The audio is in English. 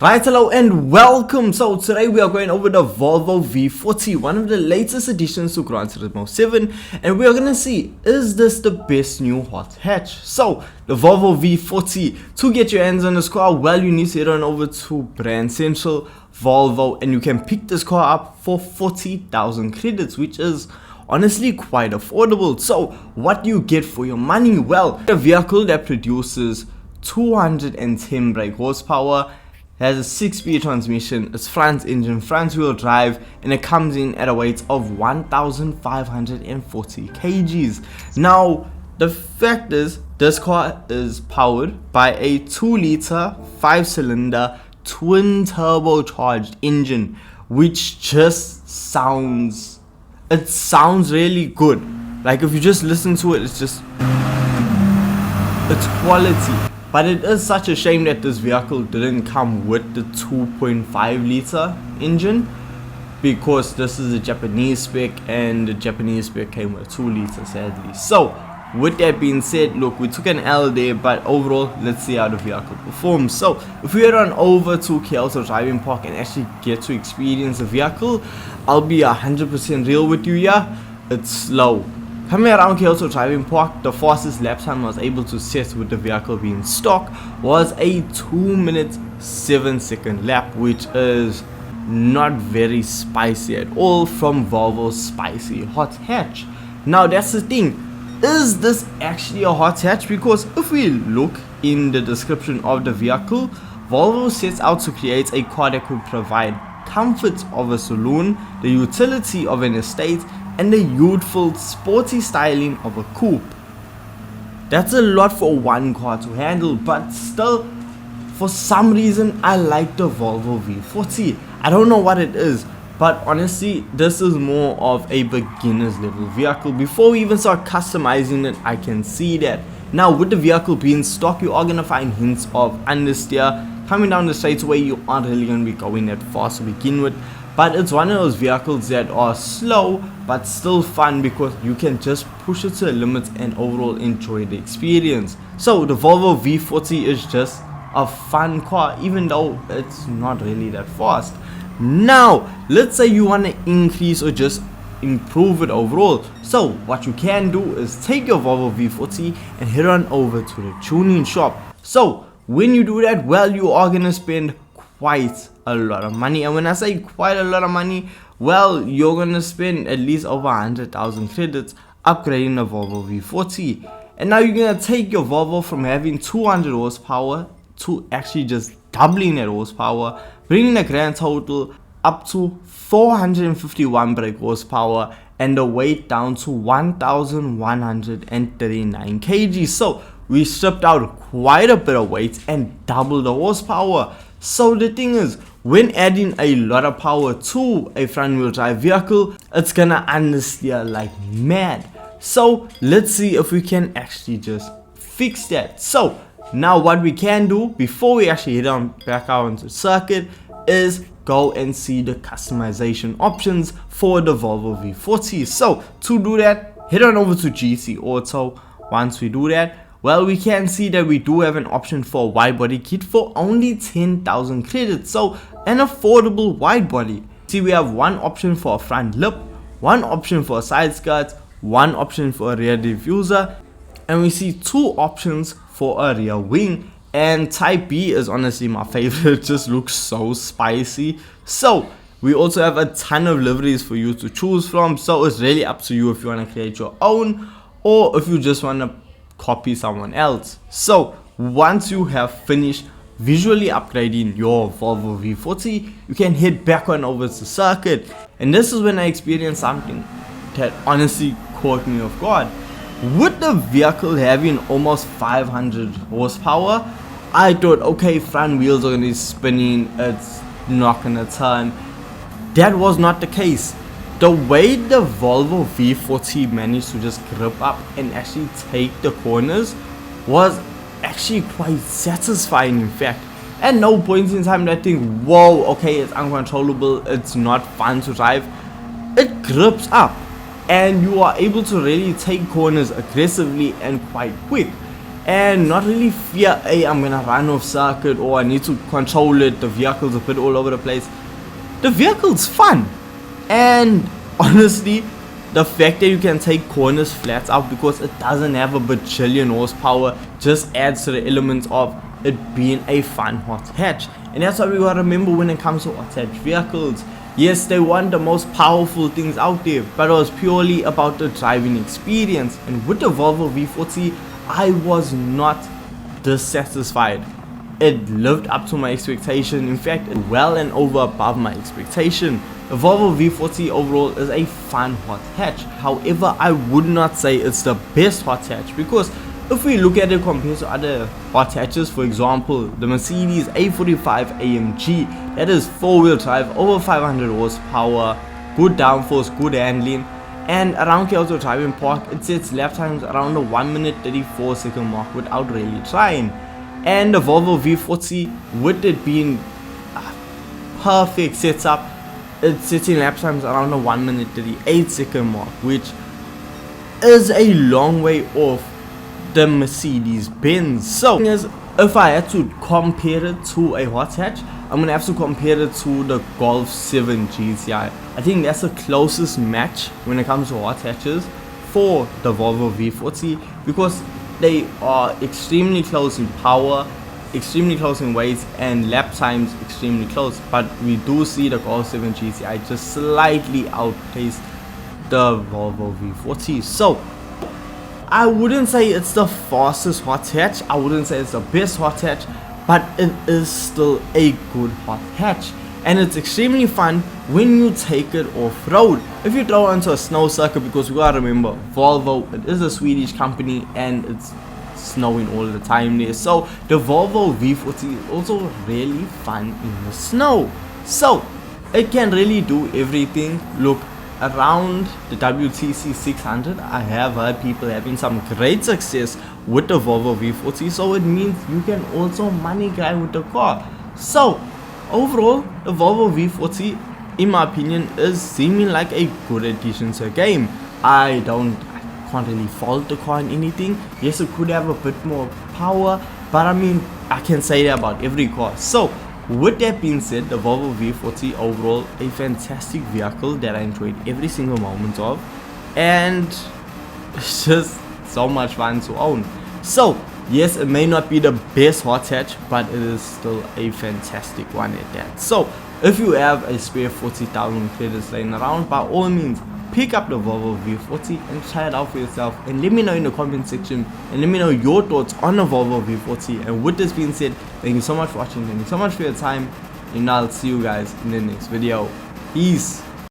Right, hello and welcome. So today we are going over the Volvo V40, one of the latest additions to Gran Turismo 7, and we are going to see, is this the best new hot hatch? So the Volvo V40, to get your hands on this car, well, you need to head on over to Brand Central Volvo and you can pick this car up for 40,000 credits, which is honestly quite affordable. So what do you get for your money? Well, a vehicle that produces 210 brake horsepower, has a 6-speed transmission, it's front engine, front wheel drive, and it comes in at a weight of 1,540 kgs. Now, the fact is, this car is powered by a 2-liter, 5-cylinder, twin turbocharged engine, which just sounds really good. Like if you just listen to it, it's quality. But it is such a shame that this vehicle didn't come with the 2.5 liter engine, because this is a Japanese spec and the Japanese spec came with 2 liters sadly. So with that being said, look, we took an L there, but overall let's see how the vehicle performs. So if we head on over to Kyoto Driving Park and actually get to experience the vehicle, I'll be 100% real with you here, it's slow. Coming around Kyoto Driving Park, the fastest lap time I was able to set with the vehicle being stock was a 2 minute 7 second lap, which is not very spicy at all from Volvo's spicy hot hatch. Now that's the thing, is this actually a hot hatch? Because if we look in the description of the vehicle, Volvo sets out to create a car that could provide comfort of a saloon, the utility of an estate, and the youthful sporty styling of a coupe. That's a lot for one car to handle, but still, for some reason I like the Volvo V40. I don't know what it is, but honestly this is more of a beginner's level vehicle. Before we even start customizing it, I can see that. Now with the vehicle being stock, you are going to find hints of understeer. Coming down the straightaway, you aren't really going to be going that fast to begin with. But it's one of those vehicles that are slow but still fun, because you can just push it to the limit and overall enjoy the experience. So the Volvo V40 is just a fun car, even though it's not really that fast. Now let's say you want to increase or just improve it overall. So what you can do is take your Volvo V40 and head on over to the tuning shop. So when you do that, well, you are going to spend quite a lot of money. And when I say quite a lot of money, well, you're gonna spend at least over 100,000 credits upgrading the Volvo V40. And now you're gonna take your Volvo from having 200 horsepower to actually just doubling that horsepower, bringing the grand total up to 451 brake horsepower and the weight down to 1,139 kg. So we stripped out quite a bit of weight and doubled the horsepower. So the thing is, when adding a lot of power to a front wheel drive vehicle, it's gonna understeer like mad. So let's see if we can actually just fix that. So now what we can do before we actually head on back out onto the circuit is go and see the customization options for the Volvo V40. So to do that, head on over to GT Auto. Once we do that, well, we can see that we do have an option for a wide body kit for only 10,000 credits. So an affordable wide body. See, we have one option for a front lip, one option for a side skirt, one option for a rear diffuser, and we see 2 options for a rear wing. And type B is honestly my favorite. It just looks so spicy. So we also have a ton of liveries for you to choose from. So it's really up to you if you want to create your own or if you just want to copy someone else. So once you have finished visually upgrading your Volvo V40, you can head back on over to circuit. And this is when I experienced something that honestly caught me off guard. With the vehicle having almost 500 horsepower, I thought, okay, front wheels are going to be spinning, it's not going to turn. That was not the case. The way the Volvo V40 managed to just grip up and actually take the corners was actually quite satisfying. In fact, at no point in time did I think, whoa, okay, it's uncontrollable, it's not fun to drive. It grips up and you are able to really take corners aggressively and quite quick. and not really fear, hey, I'm gonna run off circuit or I need to control it, the vehicle's a bit all over the place. The vehicle's fun, and honestly, the fact that you can take corners flat out because it doesn't have a bajillion horsepower just adds to the elements of it being a fun hot hatch. And that's what we gotta remember when it comes to hot hatch vehicles. Yes, they want the most powerful things out there, but it was purely about the driving experience. And with the Volvo V40, I was not dissatisfied. It lived up to my expectation, in fact well and over above my expectation. The Volvo V40 overall is a fun hot hatch. However, I would not say it's the best hot hatch, because if we look at it compared to other hot hatches, for example the Mercedes A45 AMG, that is 4-wheel drive, over 500 horsepower, good downforce, good handling, and around Kyoto Driving Park it sets lap times around the 1 minute 34 second mark without really trying. And the Volvo V40, with it being a perfect setup, it's setting lap times around the 1 minute 38 second mark, which is a long way off the Mercedes Benz. So if I had to compare it to a hot hatch, I'm gonna have to compare it to the Golf 7 GTI. I think that's the closest match when it comes to hot hatches for the Volvo V40, because they are extremely close in power, extremely close in weight, and lap times extremely close. But we do see the Golf 7 GTI just slightly outpace the Volvo V40. So I wouldn't say it's the fastest hot hatch, I wouldn't say it's the best hot hatch, but it is still a good hot hatch. And it's extremely fun when you take it off-road. If you throw onto a snow circuit, because we gotta remember, Volvo, it is a Swedish company and it's snowing all the time there. So the Volvo V40 is also really fun in the snow. So it can really do everything. Look, around the WTC 600, I have heard people having some great success with the Volvo V40. So it means you can also money grind with the car. So overall, the Volvo V40, in my opinion, is seeming like a good addition to the game. I can't really fault the car in anything. Yes, it could have a bit more power, but I mean, I can say that about every car. So with that being said, the Volvo V40 overall, a fantastic vehicle that I enjoyed every single moment of, and it's just so much fun to own. So yes, it may not be the best hot hatch, but it is still a fantastic one at that. So if you have a spare 40,000 credits laying around, by all means pick up the Volvo V40 and try it out for yourself, and let me know in the comment section, and let me know your thoughts on the Volvo V40. And with this being said, thank you so much for watching, thank you so much for your time, and I'll see you guys in the next video. Peace.